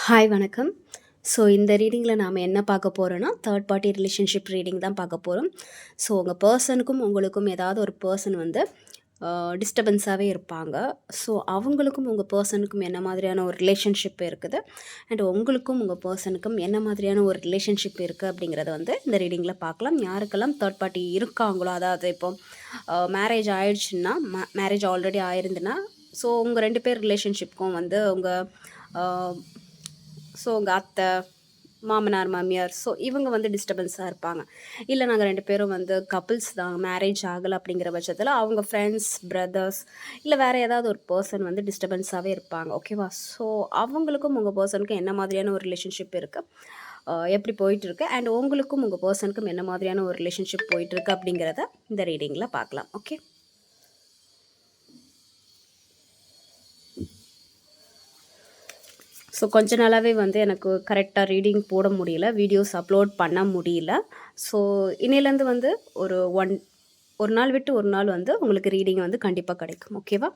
Hi வணக்கம். So இந்த ரீடிங்கில் நாம் என்ன பார்க்க போகிறோன்னா தேர்ட் பார்ட்டி ரிலேஷன்ஷிப் ரீடிங் தான் பார்க்க போகிறோம். ஸோ உங்கள் பர்சனுக்கும் உங்களுக்கும் ஏதாவது ஒரு பர்சன் வந்து டிஸ்டர்பன்ஸாகவே இருப்பாங்க. ஸோ அவங்களுக்கும் உங்கள் பர்சனுக்கும் என்ன மாதிரியான ஒரு ரிலேஷன்ஷிப் இருக்குது அண்ட் உங்களுக்கும் உங்கள் பர்சனுக்கும் என்ன மாதிரியான ஒரு ரிலேஷன்ஷிப் இருக்குது அப்படிங்கிறத வந்து இந்த ரீடிங்கில் பார்க்கலாம். யாருக்கெல்லாம் தேர்ட் பார்ட்டி இருக்காங்களோ, அதாவது இப்போ மேரேஜ் ஆயிடுச்சுன்னா, மேரேஜ் ஆல்ரெடி ஆயிருந்துன்னா, ஸோ உங்கள் 2 பேர் ரிலேஷன்ஷிப்க்கும் வந்து உங்கள் அத்தை, மாமனார், மாமியார், ஸோ இவங்க வந்து டிஸ்டர்பன்ஸாக இருப்பாங்க. இல்லை நாங்கள் 2 பேரும் வந்து கப்புள்ஸ் தான், மேரேஜ் ஆகலை அப்படிங்கிற பட்சத்தில் அவங்க ஃப்ரெண்ட்ஸ், பிரதர்ஸ், இல்லை வேறு ஏதாவது ஒரு பர்சன் வந்து டிஸ்டர்பன்ஸாகவே இருப்பாங்க. ஓகேவா? ஸோ அவங்களுக்கும் உங்கள் பர்சனுக்கும் என்ன மாதிரியான ஒரு ரிலேஷன்ஷிப் இருக்குது, எப்படி போயிட்டுருக்கு, அண்ட் உங்களுக்கும் உங்கள் பர்சனுக்கும் என்ன மாதிரியான ஒரு ரிலேஷன்ஷிப் போயிட்டுருக்கு அப்படிங்கிறத இந்த ரீடிங்கில் பார்க்கலாம். ஓகே. ஸோ கொஞ்ச நாளாகவே வந்து எனக்கு கரெக்டாக ரீடிங் போட முடியல, வீடியோஸ் அப்லோட் பண்ண முடியல. ஸோ இன்னையிலேருந்து வந்து ஒரு நாள் விட்டு ஒரு நாள் வந்து உங்களுக்கு ரீடிங் வந்து கண்டிப்பாக கிடைக்கும். ஓகேவா?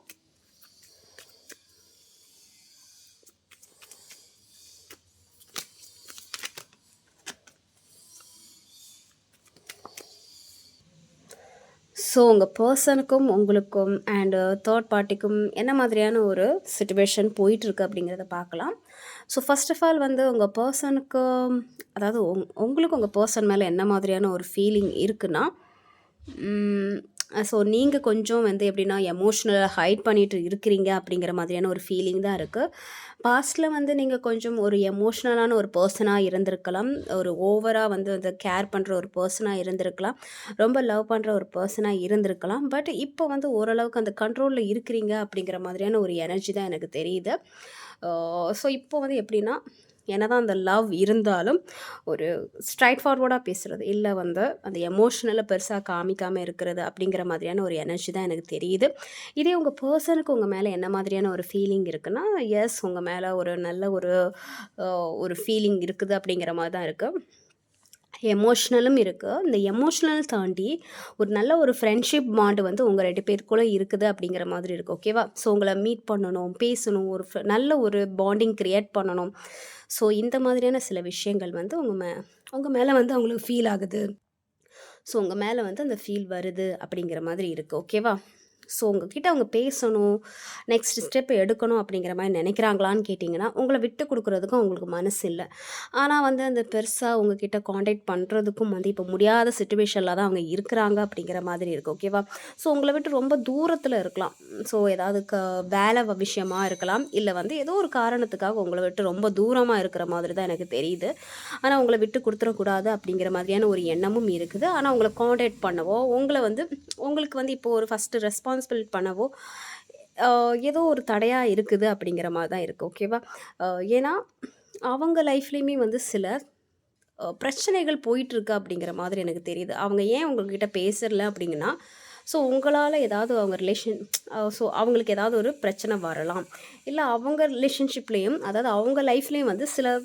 ஸோ உங்கள் பர்சனுக்கும் உங்களுக்கும் அண்டு தேர்ட் பார்ட்டிக்கும் என்ன மாதிரியான ஒரு சிச்சுவேஷன் போயிட்டுருக்கு அப்படிங்கிறத பார்க்கலாம். ஸோ ஃபர்ஸ்ட் ஆஃப் ஆல் வந்து உங்கள் பர்சனுக்கு, அதாவது உங்களுக்கு உங்கள் பர்சன் மேலே என்ன மாதிரியான ஒரு ஃபீலிங் இருக்குன்னா, ஸோ நீங்கள் கொஞ்சம் வந்து எப்படின்னா எமோஷ்னலாக ஹைட் பண்ணிட்டு இருக்கிறீங்க அப்படிங்கிற மாதிரியான ஒரு ஃபீலிங் தான் இருக்குது. பாஸ்ட்டில் வந்து நீங்கள் கொஞ்சம் ஒரு எமோஷ்னலான ஒரு பர்சனாக இருந்திருக்கலாம், ஒரு ஓவராக வந்து அந்த கேர் பண்ணுற ஒரு பர்சனாக இருந்திருக்கலாம், ரொம்ப லவ் பண்ணுற ஒரு பர்சனாக இருந்திருக்கலாம். பட் இப்போ வந்து ஓரளவுக்கு அந்த கண்ட்ரோலில் இருக்கிறீங்க அப்படிங்கிற மாதிரியான ஒரு எனர்ஜி தான் எனக்கு தெரியுது. ஸோ இப்போ வந்து எப்படின்னா, என்னதான் அந்த லவ் இருந்தாலும் ஒரு ஸ்ட்ரைட் ஃபார்வர்டாக பேசுகிறது, இல்லை வந்து அந்த எமோஷ்னலை பெருசாக காமிக்காமல் இருக்கிறது அப்படிங்கிற மாதிரியான ஒரு எனர்ஜி தான் எனக்கு தெரியுது. இதே உங்கள் பர்சனுக்கு உங்கள் மேலே என்ன மாதிரியான ஒரு ஃபீலிங் இருக்குன்னா, எஸ் உங்கள் மேலே ஒரு நல்ல ஒரு ஃபீலிங் இருக்குது அப்படிங்கிற மாதிரி தான் இருக்குது. எமோஷ்னலும் இருக்குது. இந்த எமோஷ்னல் தாண்டி ஒரு நல்ல ஒரு ஃப்ரெண்ட்ஷிப் பாண்டு வந்து உங்கள் 2 பேருக்குள்ளே இருக்குது அப்படிங்கிற மாதிரி இருக்குது. ஓகேவா? ஸோ உங்களை மீட் பண்ணணும், பேசணும், ஒரு நல்ல ஒரு பாண்டிங் க்ரியேட் பண்ணணும். ஸோ இந்த மாதிரியான சில விஷயங்கள் வந்து உங்கள் மேலே வந்து அவங்களுக்கு ஃபீல் ஆகுது. ஸோ உங்கள் மேலே வந்து அந்த ஃபீல் வருது அப்படிங்கிற மாதிரி இருக்குது. ஓகேவா? ஸோ உங்ககிட்ட அவங்க பேசணும், நெக்ஸ்ட் ஸ்டெப் எடுக்கணும் அப்படிங்கிற மாதிரி நினைக்கிறாங்களான்னு கேட்டிங்கன்னா, உங்களை விட்டு கொடுக்குறதுக்கும் அவங்களுக்கு மனசு இல்லை. ஆனால் வந்து அந்த பெருசாக உங்ககிட்ட காண்டாக்ட் பண்ணுறதுக்கும் வந்து இப்போ முடியாத சுச்சுவேஷனில் தான் அவங்க இருக்கிறாங்க அப்படிங்கிற மாதிரி இருக்குது. ஓகேவா? ஸோ உங்களை விட்டு ரொம்ப தூரத்தில் இருக்கலாம். ஸோ ஏதாவது வேலை விஷயமா இருக்கலாம், இல்லை வந்து ஏதோ ஒரு காரணத்துக்காக உங்களை விட்டு ரொம்ப தூரமாக இருக்கிற மாதிரி தான் எனக்கு தெரியுது. ஆனால் உங்களை விட்டு கொடுத்துடக்கூடாது அப்படிங்கிற மாதிரியான ஒரு எண்ணமும் இருக்குது. ஆனால் உங்களை காண்டாக்ட் பண்ணவோ, உங்களுக்கு வந்து இப்போ ஒரு ஃபஸ்ட்டு ரெஸ்பான்சிபிள் பண்ணவோ ஏதோ ஒரு தடையாக இருக்குது அப்படிங்கிற மாதிரி தான் இருக்குது. ஓகேவா? ஏன்னா அவங்க லைஃப்லேயுமே வந்து சில பிரச்சனைகள் போயிட்டுருக்கு அப்படிங்கிற மாதிரி எனக்கு தெரியுது. அவங்க ஏன் உங்கள்கிட்ட பேசல அப்படிங்கன்னா, ஸோ உங்களால் ஏதாவது அவங்க ஸோ அவங்களுக்கு ஏதாவது ஒரு பிரச்சனை வரலாம், இல்லை அவங்க ரிலேஷன்ஷிப்லேயும், அதாவது அவங்க லைஃப்லேயும் வந்து சில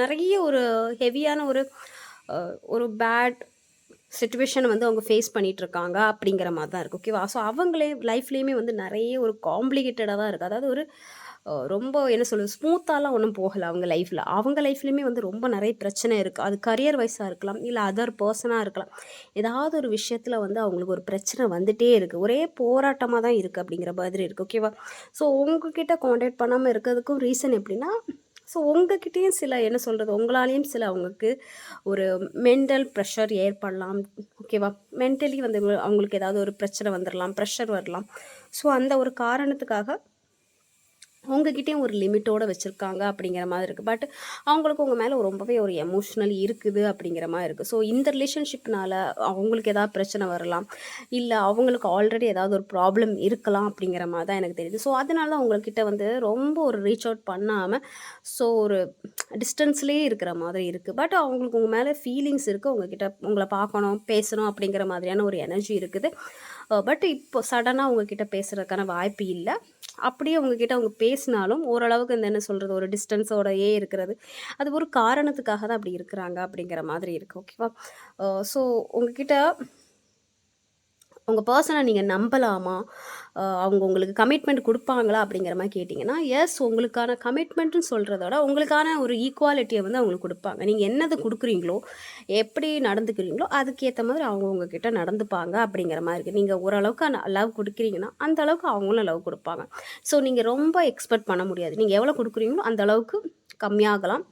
நிறைய ஒரு ஹெவியான ஒரு பேட் சிச்சுவேஷனை வந்து அவங்க ஃபேஸ் பண்ணிகிட்ருக்காங்க அப்படிங்கிற மாதிரி தான் இருக்குது. ஓகேவா? ஸோ அவங்களே லைஃப்லேயுமே வந்து நிறைய ஒரு காம்ப்ளிகேட்டடாக தான் இருக்குது. அதாவது ஒரு ரொம்ப என்ன சொல்கிறது, ஸ்மூத்தாலாம் ஒன்றும் போகலை அவங்க லைஃப்பில். அவங்க லைஃப்லேயுமே வந்து ரொம்ப நிறைய பிரச்சனை இருக்குது. அது கரியர் வைஸாக இருக்கலாம், இல்லை அதர் பர்சனாக இருக்கலாம். ஏதாவது ஒரு விஷயத்தில் வந்து அவங்களுக்கு ஒரு பிரச்சனை வந்துகிட்டே இருக்குது. ஒரே போராட்டமாக தான் இருக்குது அப்படிங்கிற மாதிரி இருக்குது. ஓகேவா? ஸோ உங்ககிட்ட காண்டாக்ட் பண்ணாமல் இருக்கிறதுக்கும் ரீசன் எப்படின்னா, ஸோ உங்ககிட்டேயும் சில என்ன சொல்கிறது, உங்களாலேயும் சில அவங்களுக்கு ஒரு மென்டல் ப்ரெஷர் ஏற்படலாம். ஓகேவா? மென்டலி வந்து அவங்களுக்கு ஏதாவது ஒரு பிரச்சனை வந்துடலாம், ப்ரெஷர் வரலாம். ஸோ அந்த ஒரு காரணத்துக்காக உங்ககிட்டயும் ஒரு லிமிட்டோடு வச்சுருக்காங்க அப்படிங்கிற மாதிரி இருக்குது. பட் அவங்களுக்கு உங்கள் மேலே ரொம்பவே ஒரு எமோஷ்னல் இருக்குது அப்படிங்கிற மாதிரி இருக்குது. ஸோ இந்த ரிலேஷன்ஷிப்னால் அவங்களுக்கு ஏதாவது பிரச்சனை வரலாம், இல்லை அவங்களுக்கு ஆல்ரெடி ஏதாவது ஒரு ப்ராப்ளம் இருக்கலாம் அப்படிங்கிற மாதிரி தான் எனக்கு தெரியுது. ஸோ அதனால அவங்கக்கிட்ட வந்து ரொம்ப ஒரு ரீச் அவுட் பண்ணாமல், ஸோ ஒரு டிஸ்டன்ஸ்லேயே இருக்கிற மாதிரி இருக்குது. பட் அவங்களுக்கு உங்கள் மேலே ஃபீலிங்ஸ் இருக்குது, உங்ககிட்ட உங்களை பார்க்கணும், பேசணும் அப்படிங்கிற மாதிரியான ஒரு எனர்ஜி இருக்குது. பட் இப்போ சடனாக உங்ககிட்ட பேசுகிறதுக்கான வாய்ப்பு இல்லை. அப்படியே உங்ககிட்ட அவங்க பேசினாலும் ஓரளவுக்கு இந்த என்ன சொல்கிறது, ஒரு டிஸ்டன்ஸோடையே இருக்கிறது, அது ஒரு காரணத்துக்காக தான் அப்படி இருக்கிறாங்க அப்படிங்கிற மாதிரி இருக்குது. ஓகேவா? ஸோ உங்ககிட்ட உங்கள் பர்சனை நீங்கள் நம்பலாமா? அவங்க உங்களுக்கு கமிட்மெண்ட் கொடுப்பாங்களா அப்படிங்கிற மாதிரி கேட்டிங்கன்னா, எஸ், உங்களுக்கான கமிட்மெண்ட்டுன்னு சொல்கிறத விட உங்களுக்கான ஒரு ஈக்குவாலிட்டியை வந்து அவங்களுக்கு கொடுப்பாங்க. நீங்கள் என்னது கொடுக்குறீங்களோ, எப்படி நடந்துக்கிறீங்களோ அதுக்கேற்ற மாதிரி அவங்க உங்ககிட்ட நடந்துப்பாங்க அப்படிங்கிற மாதிரி இருக்குது. நீங்கள் ஓரளவுக்கு லவ் கொடுக்குறீங்கன்னா அந்த அளவுக்கு அவங்களும் லவ் கொடுப்பாங்க. ஸோ நீங்கள் ரொம்ப எக்ஸ்பெக்ட் பண்ண முடியாது. நீங்கள் எவ்வளோ கொடுக்குறீங்களோ அந்த அளவுக்கு கம்மியாகலாம்.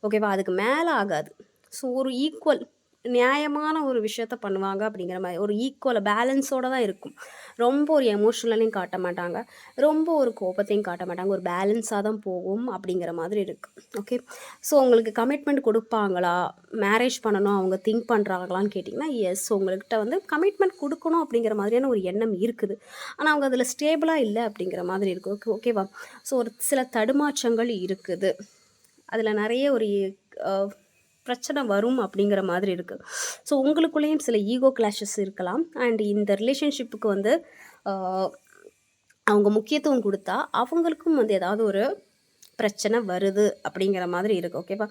ஓகேவா? அதுக்கு மேலே ஆகாது. ஸோ ஒரு ஈக்குவல் நியாயமான ஒரு விஷயத்த பண்ணுவாங்க அப்படிங்கிற மாதிரி ஒரு ஈக்குவல் பேலன்ஸோடு தான் இருக்கும். ரொம்ப ஒரு எமோஷ்னலையும் காட்ட மாட்டாங்க, ரொம்ப ஒரு கோபத்தையும் காட்ட மாட்டாங்க. ஒரு பேலன்ஸாக தான் போகும் அப்படிங்கிற மாதிரி இருக்குது. ஓகே. ஸோ உங்களுக்கு கமிட்மெண்ட் கொடுப்பாங்களா? மேரேஜ் பண்ணணும் அவங்க திங்க் பண்ணுறாங்களான்னு கேட்டிங்கன்னா, எஸ், உங்கள்கிட்ட வந்து கமிட்மெண்ட் கொடுக்கணும் அப்படிங்கிற மாதிரியான ஒரு எண்ணம் இருக்குது. ஆனால் அவங்க அதில் ஸ்டேபிளாக இல்லை அப்படிங்கிற மாதிரி இருக்குது. ஓகேவா? ஸோ ஒரு சில தடுமாற்றங்கள் இருக்குது. அதில் நிறைய ஒரு பிரச்சனை வரும் அப்படிங்கிற மாதிரி இருக்குது. ஸோ உங்களுக்குள்ளேயும் சில ஈகோ கிளாஷஸ் இருக்கலாம். அண்ட் இந்த ரிலேஷன்ஷிப்புக்கு வந்து அவங்க முக்கியத்துவம் கொடுத்தா அவங்களுக்கும் வந்து ஏதாவது ஒரு பிரச்சனை வருது அப்படிங்கிற மாதிரி இருக்குது. ஓகேவா?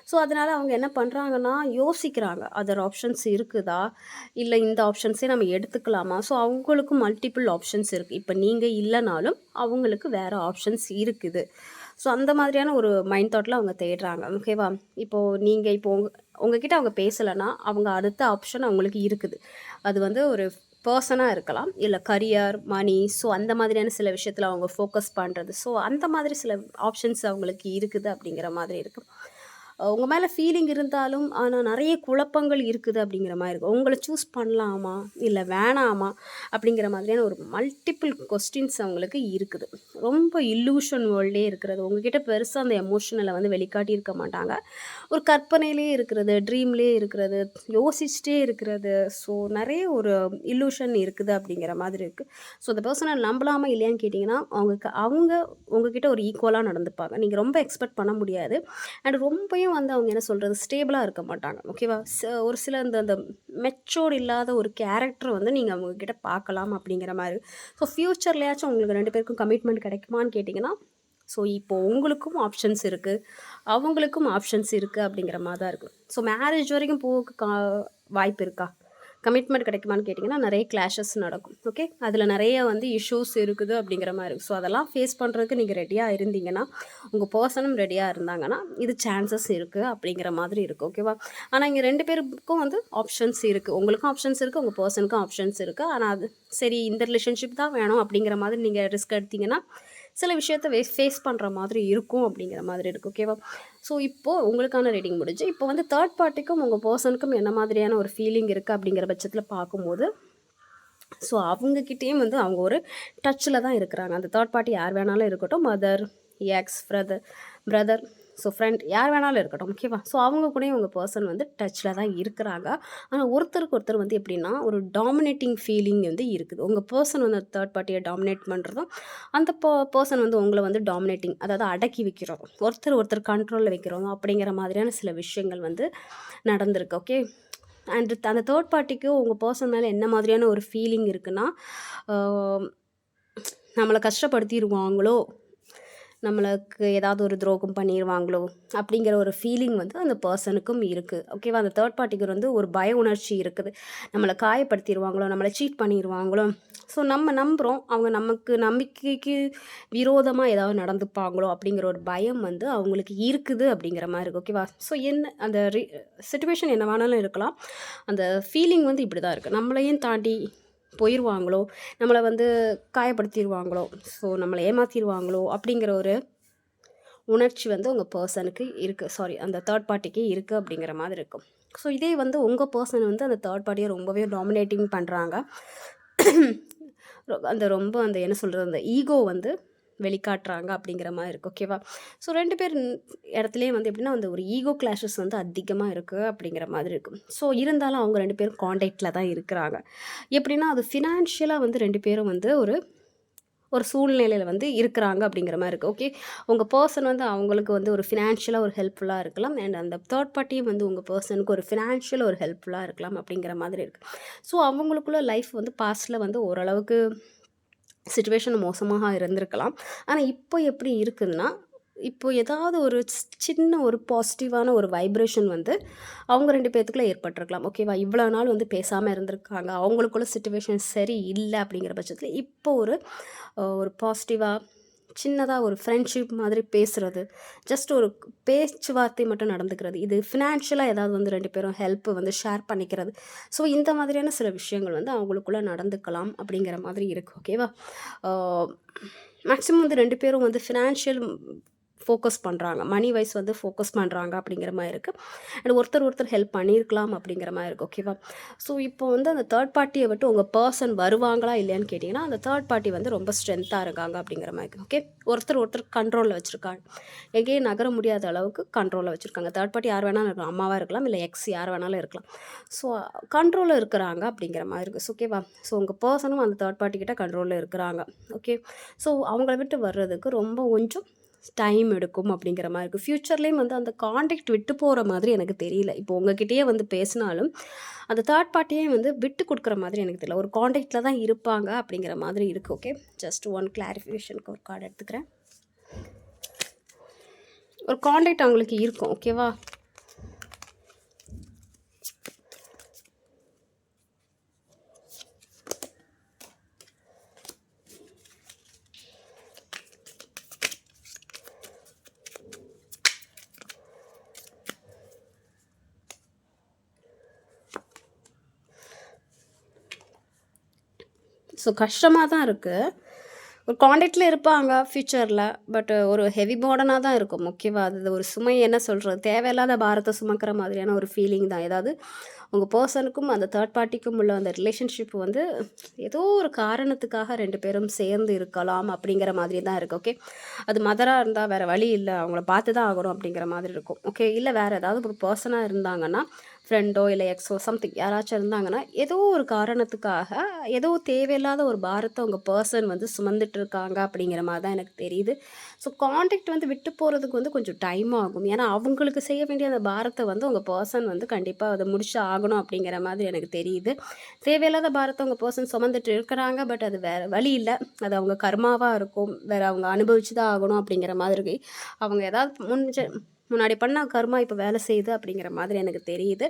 ஸோ அதனால் அவங்க என்ன பண்ணுறாங்கன்னா, யோசிக்கிறாங்க, அதர் ஆப்ஷன்ஸ் இருக்குதா, இல்லை இந்த ஆப்ஷன்ஸே நம்ம எடுத்துக்கலாமா? ஸோ அவங்களுக்கும் மல்டிபிள் ஆப்ஷன்ஸ் இருக்குது. இப்போ நீங்கள் இல்லைனாலும் அவங்களுக்கு வேறு ஆப்ஷன்ஸ் இருக்குது. ஸோ அந்த மாதிரியான ஒரு மைண்ட் தாட்டில் அவங்க தேடுறாங்க. ஓகேவா? இப்போது நீங்கள் உங்ககிட்ட அவங்க பேசலைன்னா அவங்க அடுத்த ஆப்ஷன் அவங்களுக்கு இருக்குது. அது வந்து ஒரு பர்சனாக இருக்கலாம், இல்லை கரியர், மணி. ஸோ அந்த மாதிரியான சில விஷயத்தில் அவங்க ஃபோக்கஸ் பண்ணுறது. ஸோ அந்த மாதிரி சில ஆப்ஷன்ஸ் அவங்களுக்கு இருக்குது அப்படிங்கிற மாதிரி இருக்குது. உங்கள் மேலே ஃபீலிங் இருந்தாலும் ஆனால் நிறைய குழப்பங்கள் இருக்குது அப்படிங்கிற மாதிரி இருக்கும். உங்களை சூஸ் பண்ணலாமா இல்லை வேணாமா அப்படிங்கிற மாதிரியான ஒரு மல்டிபிள் கொஸ்டின்ஸ் அவங்களுக்கு இருக்குது. ரொம்ப இல்லூஷன் வேர்ல்டே இருக்கிறது. உங்ககிட்ட பெருசாக அந்த எமோஷனலை வந்து வெளிக்காட்டி இருக்க மாட்டாங்க. ஒரு கற்பனையிலே இருக்கிறது, ட்ரீம்லேயே இருக்கிறது, யோசிச்சுட்டே இருக்கிறது. ஸோ நிறைய ஒரு இல்லூஷன் இருக்குது அப்படிங்கிற மாதிரி இருக்குது. ஸோ அந்த பர்சனை நம்பலாமா இல்லையான்னு கேட்டிங்கன்னா, அவங்க உங்ககிட்ட ஒரு ஈக்குவலாக நடந்துப்பாங்க. நீங்கள் ரொம்ப எக்ஸ்பெக்ட் பண்ண முடியாது. அண்ட் ரொம்பவும் வந்து அவங்க என்ன சொல்கிறது, ஸ்டேபிளாக இருக்க மாட்டாங்க. ஓகேவா? ஒரு சில அந்த மெச்சோர்டு இல்லாத ஒரு கேரக்டர் வந்து நீங்கள் அவங்கக்கிட்ட பார்க்கலாம் அப்படிங்கிற மாதிரி. ஸோ ஃப்யூச்சர்லையாச்சும் உங்களுக்கு 2 பேருக்கும் கமிட்மெண்ட் கிடைக்குமான்னு கேட்டிங்கன்னா, ஸோ இப்போது உங்களுக்கும் ஆப்ஷன்ஸ் இருக்குது, அவங்களுக்கும் ஆப்ஷன்ஸ் இருக்குது அப்படிங்கிற மாதிரி தான் இருக்குது. ஸோ மேரேஜ் வரைக்கும் போக வாய்ப்பு இருக்கா? கமிட்மெண்ட் கிடைக்குமான்னு கேட்டிங்கன்னா, நிறைய கிளாஷஸ் நடக்கும். ஓகே. அதில் நிறைய வந்து இஷ்யூஸ் இருக்குது அப்படிங்கிற மாதிரி இருக்குது. ஸோ அதெல்லாம் ஃபேஸ் பண்ணுறதுக்கு நீங்கள் ரெடியாக இருந்தீங்கன்னா, உங்கள் பர்சனும் ரெடியாக இருந்தாங்கன்னா, இது சான்சஸ் இருக்குது அப்படிங்கிற மாதிரி இருக்குது. ஓகேவா? ஆனால் இங்கே 2 பேருக்கும் வந்து ஆப்ஷன்ஸ் இருக்குது. உங்களுக்கும் ஆப்ஷன்ஸ் இருக்குது, உங்கள் பர்சனுக்கும் ஆப்ஷன்ஸ் இருக்குது. ஆனால் அது சரி, இந்த ரிலேஷன்ஷிப் தான் வேணும் அப்படிங்கிற மாதிரி நீங்கள் ரிஸ்க் எடுத்தீங்கன்னா, சில விஷயத்த ஃபேஸ் பண்ணுற மாதிரி இருக்கும் அப்படிங்கிற மாதிரி இருக்குது. ஓகேவா? ஸோ இப்போது உங்களுக்கான ரீடிங் முடிஞ்சு இப்போ வந்து தேர்ட் பார்ட்டிக்கும் உங்கள் பர்சனுக்கும் என்ன மாதிரியான ஒரு ஃபீலிங் இருக்குது அப்படிங்கிற பட்சத்தில் பார்க்கும்போது, ஸோ அவங்கக்கிட்டேயும் வந்து அவங்க ஒரு டச்சில் தான் இருக்கிறாங்க. அந்த தேர்ட் பார்ட்டி யார் வேணாலும் இருக்கட்டும், mother, X, brother, so friend, யார் வேணாலும் இருக்கட்டும். ஓகேவா? ஸோ அவங்க கூடயும் உங்கள் பர்சன் வந்து டச்சில் தான் இருக்கிறாங்க. ஆனால் ஒருத்தருக்கு ஒருத்தர் வந்து எப்படின்னா, ஒரு டாமினேட்டிங் ஃபீலிங் வந்து இருக்குது. உங்கள் பர்சன் வந்து தேர்ட் பார்ட்டியை டாமினேட் பண்ணுறதும், அந்த பர்சன் வந்து உங்களை வந்து டாமினேட்டிங், அதாவது அடக்கி வைக்கிறதும், ஒருத்தர் கண்ட்ரோலில் வைக்கிறதும் அப்படிங்கிற மாதிரியான சில விஷயங்கள் வந்து நடந்திருக்கு. ஓகே. அண்ட் அந்த தேர்ட் பார்ட்டிக்கு உங்கள் பர்சன் மேலே என்ன மாதிரியான ஒரு ஃபீலிங் இருக்குன்னா, நம்மளை கஷ்டப்படுத்திடுவாங்களோ, நம்மளுக்கு ஏதாவது ஒரு துரோகம் பண்ணிடுவாங்களோ அப்படிங்கிற ஒரு ஃபீலிங் வந்து அந்த பர்சனுக்கும் இருக்குது. ஓகேவா? அந்த தேர்ட் பார்ட்டிக்கு வந்து ஒரு பய உணர்ச்சி இருக்குது. நம்மளை காயப்படுத்திடுவாங்களோ, நம்மளை சீட் பண்ணிடுவாங்களோ. ஸோ நம்ம நம்புகிறோம், அவங்க நமக்கு நம்பிக்கைக்கு விரோதமாக ஏதாவது நடந்துப்பாங்களோ அப்படிங்கிற ஒரு பயம் வந்து அவங்களுக்கு இருக்குது அப்படிங்கிற மாதிரி இருக்குது. ஓகேவா? ஸோ அந்த சிச்சுவேஷன் என்ன வேணாலும் இருக்கலாம். அந்த ஃபீலிங் வந்து இப்படி தான் இருக்குது. நம்மளையும் தாண்டி போயிடுவாங்களோ, நம்மளை வந்து காயப்படுத்திடுவாங்களோ, ஸோ நம்மளை ஏமாற்றிடுவாங்களோ அப்படிங்கிற ஒரு உணர்ச்சி வந்து உங்கள் பர்சனுக்கு இருக்குது. அந்த தேர்ட் பார்ட்டிக்கு இருக்குது அப்படிங்கிற மாதிரி இருக்கும். ஸோ இதே வந்து உங்கள் பர்சன் வந்து அந்த தேர்ட் பார்ட்டியை ரொம்பவே டாமினேட்டிங் பண்ணுறாங்க. ரொம்ப என்ன சொல்கிறது, அந்த ஈகோ வந்து வெளிக்காட்டுறாங்க அப்படிங்கிற மாதிரி இருக்குது. ஓகேவா? ஸோ 2 பேர் இடத்துலையே வந்து எப்படின்னா, அந்த ஒரு ஈகோ கிளாஷஸ் வந்து அதிகமாக இருக்குது அப்படிங்கிற மாதிரி இருக்கும். ஸோ இருந்தாலும் அவங்க 2 பேரும் காண்டாக்டில் தான் இருக்கிறாங்க. எப்படின்னா, அது ஃபினான்ஷியலாக வந்து 2 பேரும் வந்து ஒரு சூழ்நிலையில் வந்து இருக்கிறாங்க அப்படிங்கிற மாதிரி இருக்குது. ஓகே. உங்கள் பர்சன் வந்து அவங்களுக்கு வந்து ஒரு ஃபினான்ஷியலாக ஒரு ஹெல்ப்ஃபுல்லாக இருக்கலாம். அண்ட் அந்த தேர்ட் பார்ட்டியும் வந்து உங்கள் பர்சனுக்கு ஒரு ஃபினான்ஷியல் ஒரு ஹெல்ப்ஃபுல்லாக இருக்கலாம் அப்படிங்கிற மாதிரி இருக்குது. ஸோ அவங்களுக்குள்ள லைஃப் வந்து பாஸ்ட்டில் வந்து ஓரளவுக்கு சிச்சுவேஷன் மோசமாக இருந்திருக்கலாம். ஆனால் இப்போ எப்படி இருக்குதுன்னா, இப்போ ஏதாவது ஒரு சின்ன ஒரு பாசிட்டிவான ஒரு வைப்ரேஷன் வந்து அவங்க 2 பேத்துக்குள்ள ஏற்பட்டிருக்கலாம். ஓகேவா? இவ்வளோ நாள் வந்து பேசாம இருந்திருக்காங்க. அவங்களுக்குள்ள சிச்சுவேஷன் சரி இல்ல அப்படிங்கிற பட்சத்தில இப்போ ஒரு பாசிட்டிவா சின்னதா ஒரு ஃப்ரெண்ட்ஷிப் மாதிரி பேசுறது. ஜஸ்ட் ஒரு பேச்சுவார்த்தை மட்டும் நடந்துக்கிறது. இது ஃபினான்ஷியலா ஏதாவது வந்து 2 பேரும் ஹெல்ப் வந்து ஷேர் பண்ணிக்கிறது. ஸோ இந்த மாதிரியான சில விஷயங்கள் வந்து அவங்களுக்குள்ள நடந்துக்கலாம் அப்படிங்கிற மாதிரி இருக்கு. ஓகேவா? ஆ மேக்ஸிமம் வந்து 2 பேரும் வந்து ஃபினான்ஷியல் ஃபோக்கஸ் பண்ணுறாங்க. மனி வைஸ் வந்து ஃபோக்கஸ் பண்ணுறாங்க அப்படிங்கிற மாரி இருக்கு. அண்ட் ஒருத்தர் ஹெல்ப் பண்ணியிருக்கலாம் அப்படிங்கிற மாரி இருக்கு. ஓகேவா? ஸோ இப்போ வந்து அந்த தேர்ட் பார்ட்டிய விட்டு உங்க பெர்சன் வருவாங்களா இல்லையான்னு கேட்டிங்கன்னா, அந்த தேர்ட் பார்ட்டி வந்து ரொம்ப ஸ்ட்ரென்த்தா இருக்காங்க அப்படிங்கிற மாரி இருக்கு. ஓகே. ஒருத்தர் கண்ட்ரோல்ல வச்சிருக்காங்க. எங்கேயும் நகர முடியாத அளவுக்கு கண்ட்ரோல்ல வச்சிருக்காங்க. தேர்ட் பார்ட்டி யார் வேணாலும் இருக்கலாம். அம்மாவா இருக்கலாம், இல்ல எக்ஸ் யார் வேணாலும் இருக்கலாம். ஸோ கண்ட்ரோல்ல இருக்கிறாங்க அப்படிங்கிற மாரி இருக்கு. ஓகேவா? ஸோ உங்க பெர்சனும் அந்த தேர்ட் பார்ட்டி கிட்ட கண்ட்ரோல்ல இருக்கிறாங்க. ஓகே. ஸோ அவங்கள விட்டு வர்றதுக்கு ரொம்ப கொஞ்சம் டைம் எடுக்கும் அப்படிங்கிற மாரி இருக்கு. ஃப்யூச்சர்லேயும் வந்து அந்த கான்டாக்ட் விட்டு போற மாதிரி எனக்கு தெரியல. இப்போ உங்ககிட்டயே வந்து பேசினாலும், அந்த தேர்ட் பார்ட்டியே வந்து விட்டு குடுக்குற மாதிரி எனக்கு தெரியல. ஒரு கான்டாக்ட்ல தான் இருப்பாங்க அப்படிங்கிற மாதிரி இருக்கு. ஓகே. ஜஸ்ட் ஒன் கிளாரிஃபிகேஷனுக்கு ஒரு கார்டு எடுத்துக்கிறேன். ஒரு கான்டாக்ட் அவங்களுக்கு இருக்கும். ஓகேவா? ஸோ கஷ்டமா தான் இருக்கு. ஒரு கான்டாக்ட்ல இருப்பாங்க ஃப்யூச்சர்ல. பட் ஒரு ஹெவி பர்டனா தான் இருக்கும். ஓகேவா? அது ஒரு சுமை என்ன சொல்றது? தேவையில்லாத பாரத்த சுமக்கிற மாதிரியான ஒரு ஃபீலிங் தான். ஏதாவது உங்க பெர்சனுக்கும் அந்த தேர்ட் பார்ட்டிக்கும் உள்ள அந்த ரிலேஷன்ஷிப் வந்து ஏதோ ஒரு காரணத்துக்காக 2 பேரும் சேர்ந்து இருக்கலாம் அப்படிங்கிற மாதிரி தான் இருக்கு. ஓகே. அது மதரா இருந்தா வேற வழி இல்ல. அவங்கள பார்த்து தான் ஆகணும் அப்படிங்கிற மாதிரி இருக்கும். ஓகே. இல்ல வேற ஏதாவது ஒரு பெர்சனா இருந்தாங்கன்னா, ஃப்ரெண்டோ இல்ல எக்ஸோ சம்திங் யாராச்சும் இருந்தாங்கன்னா, ஏதோ ஒரு காரணத்துக்காக ஏதோ தேவையில்லாத ஒரு பாரத்த உங்க பெர்சன் வந்து சுமந்துட்டு இருக்காங்க அப்படிங்கிற மாரி தான் எனக்கு தெரியுது. ஸோ கான்டாக்ட் வந்து விட்டு போறதுக்கு வந்து கொஞ்சம் டைம் ஆகும். ஏன்னா, அவங்களுக்கு செய்ய வேண்டிய அந்த பாரத்த வந்து உங்க பெர்சன் வந்து கண்டிப்பா அத முடிச்சு ஆகணும் அப்படிங்கிற மாதிரி எனக்கு தெரியுது. தேவையில்லாத பாரத்த உங்க பெர்சன் சுமந்துட்டு இருக்கிறாங்க. பட் அது வேற வழி இல்ல. அது அவங்க கர்மாவா இருக்கும். வேற அவங்க அனுபவிச்சு தான் ஆகணும் அப்படிங்கிற மாதிரி அவங்க ஏதாவது முன்னாடி பண்ண கர்மா இப்போ வேலை செய்யுது அப்படிங்கிற மாதிரி எனக்கு தெரியுது.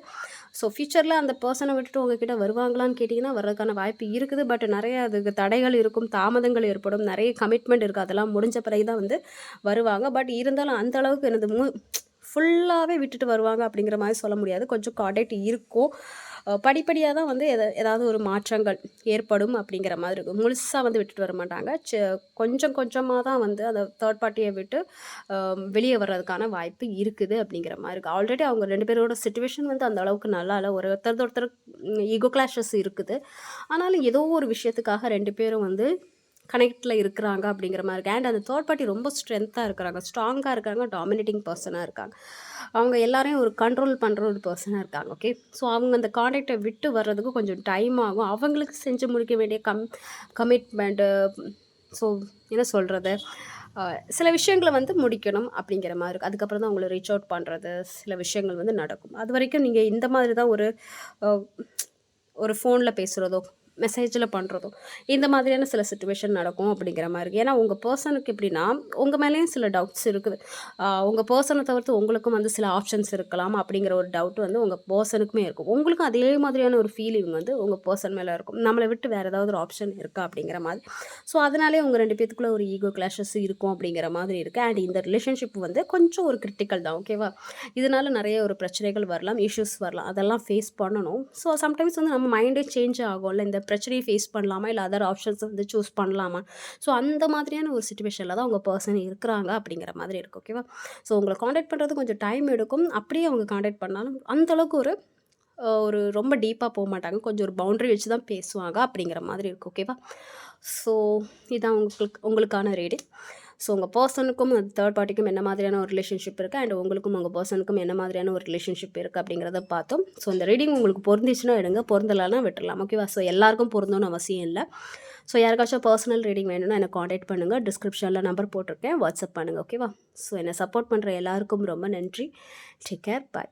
ஸோ ஃப்யூச்சரில் அந்த பர்சனை விட்டுட்டு உங்ககிட்ட வருவாங்களான்னு கேட்டிங்கன்னா வர்றதுக்கான வாய்ப்பு இருக்குது. பட் நிறைய அதுக்கு தடைகள் இருக்கும், தாமதங்கள் ஏற்படும், நிறைய கமிட்மெண்ட் இருக்குது. அதெல்லாம் முடிஞ்ச பிறகு தான் வந்து வருவாங்க. பட் இருந்தாலும் அந்த அளவுக்கு எனது ஃபுல்லாகவே விட்டுட்டு வருவாங்க அப்படிங்கிற மாதிரி சொல்ல முடியாது. கொஞ்சம் கான்டாக்ட் இருக்கும். படிப்படியாக தான் வந்து ஏதாவது ஒரு மாற்றங்கள் ஏற்படும் அப்படிங்கிற மாதிரி இருக்கும். முழுசாக வந்து விட்டுட்டு வர மாட்டாங்க. கொஞ்சம் கொஞ்சமாக தான் வந்து அந்த தேர்ட் பார்ட்டியை விட்டு வெளியே வர்றதுக்கான வாய்ப்பு இருக்குது அப்படிங்கிற மாதிரி இருக்குது. ஆல்ரெடி அவங்க 2 பேரோட சிச்சுவேஷன் வந்து அந்த அளவுக்கு நல்லா இல்லை. ஒருத்தர் ஈகோ கிளாஷஸ் இருக்குது. ஆனாலும் ஏதோ ஒரு விஷயத்துக்காக 2 பேரும் வந்து கனெக்டில் இருக்கிறாங்க அப்படிங்கிற மாதிரி இருக்குது. அண்ட் அந்த தேர்ட் பார்ட்டி ரொம்ப ஸ்ட்ரென்த்தாக இருக்கிறாங்க, ஸ்ட்ராங்காக இருக்காங்க, டாமினேட்டிங் பர்சனாக இருக்காங்க. அவங்க எல்லாரையும் ஒரு கண்ட்ரோல் பண்ணுற ஒரு பர்சனாக இருக்காங்க. ஓகே. ஸோ அவங்க அந்த கான்டாக்டை விட்டு வர்றதுக்கு கொஞ்சம் டைம் ஆகும். அவங்களுக்கு செஞ்சு முடிக்க வேண்டிய கமிட்மெண்ட்டு, ஸோ என்ன சொல்கிறது, சில விஷயங்களை வந்து முடிக்கணும் அப்படிங்கிற மாதிரி இருக்குது. அதுக்கப்புறம் தான் அவங்கள ரீச் அவுட் பண்ணுறது, சில விஷயங்கள் வந்து நடக்கும். அது வரைக்கும் நீங்கள் இந்த மாதிரி தான் ஒரு ஃபோனில் பேசுகிறதோ மெசேஜில் பண்ணுறதோ இந்த மாதிரியான சில சிச்சுவேஷன் நடக்கும் அப்படிங்கிற மாதிரி இருக்குது. ஏன்னா உங்கள் பர்சனுக்கு எப்படின்னா உங்கள் மேலேயும் சில டவுட்ஸ் இருக்குது. உங்கள் பர்சனை தவிர்த்து உங்களுக்கும் வந்து சில ஆப்ஷன்ஸ் இருக்கலாம் அப்படிங்கிற ஒரு டவுட் வந்து உங்கள் பர்சனுக்குமே இருக்கும். உங்களுக்கும் அதே மாதிரியான ஒரு ஃபீலிங் வந்து உங்கள் பர்சன் மேலே இருக்கும். நம்மளை விட்டு வேறு ஏதாவது ஒரு ஆப்ஷன் இருக்கா அப்படிங்கிற மாதிரி. ஸோ அதனாலே உங்கள் 2 பேத்துக்குள்ளே ஒரு ஈகோ கிளாஷஸ் இருக்கும் அப்படிங்கிற மாதிரி இருக்குது. அண்ட் இந்த ரிலேஷன்ஷிப் வந்து கொஞ்சம் ஒரு கிரிட்டிக்கல் தான். ஓகேவா? இதனால நிறைய ஒரு பிரச்சனைகள் வரலாம், இஷ்யூஸ் வரலாம். அதெல்லாம் ஃபேஸ் பண்ணணும். ஸோ சம்டைம்ஸ் வந்து நம்ம மைண்டே சேஞ்ச் ஆகும்ல. இந்த பிரச்சனையை ஃபேஸ் பண்ணலாமா, இல்லை அதர் ஆப்ஷன்ஸ் வந்து சூஸ் பண்ணலாமா? ஸோ அந்த மாதிரியான ஒரு சிச்சுவேஷனில் தான் உங்கள் பர்சன் இருக்கிறாங்க அப்படிங்கிற மாதிரி இருக்குது. ஓகேவா? ஸோ உங்களை காண்டாக்ட் பண்ணுறது கொஞ்சம் டைம் எடுக்கும். அப்படியே அவங்க காண்டாக்ட் பண்ணாலும் அந்தளவுக்கு ஒரு ரொம்ப டீப்பாக போக மாட்டாங்க. கொஞ்சம் ஒரு பவுண்டரி வச்சு தான் பேசுவாங்க அப்படிங்கிற மாதிரி இருக்குது. ஓகேவா? ஸோ இதான் உங்களுக்கான ரீடிங். ஸோ உங்கள் பர்சனுக்கும் தேர்ட் பார்ட்டிக்கும் என்ன மாதிரியான ஒரு ரிலேஷன்ஷிப் இருக்குது, அண்ட் உங்களுக்கும் உங்கள் பர்சனுக்கும் என்ன மாதிரியான ஒரு ரிலேஷன்ஷிப் இருக்குது அப்படிங்கிறத பார்த்தோம். ஸோ இந்த ரீடிங் உங்களுக்கு பொருந்துச்சுன்னா எடுங்க, பொருந்தலைன்னா விட்டுடலாம். ஓகேவா? ஸோ எல்லாருக்கும் பொருந்தணும்னு அவசியம் இல்லை. ஸோ யாருக்காச்சும் பர்சனல் ரீடிங் வேணும்னா என்னை காண்டாக்ட் பண்ணுங்கள். டிஸ்கிரிப்ஷனில் நம்பர் போட்டிருக்கேன், வாட்ஸ்அப் பண்ணுங்கள். ஓகேவா? ஸோ என்னை சப்போர்ட் பண்ணுற எல்லாருக்கும் ரொம்ப நன்றி. Take care. பாய்.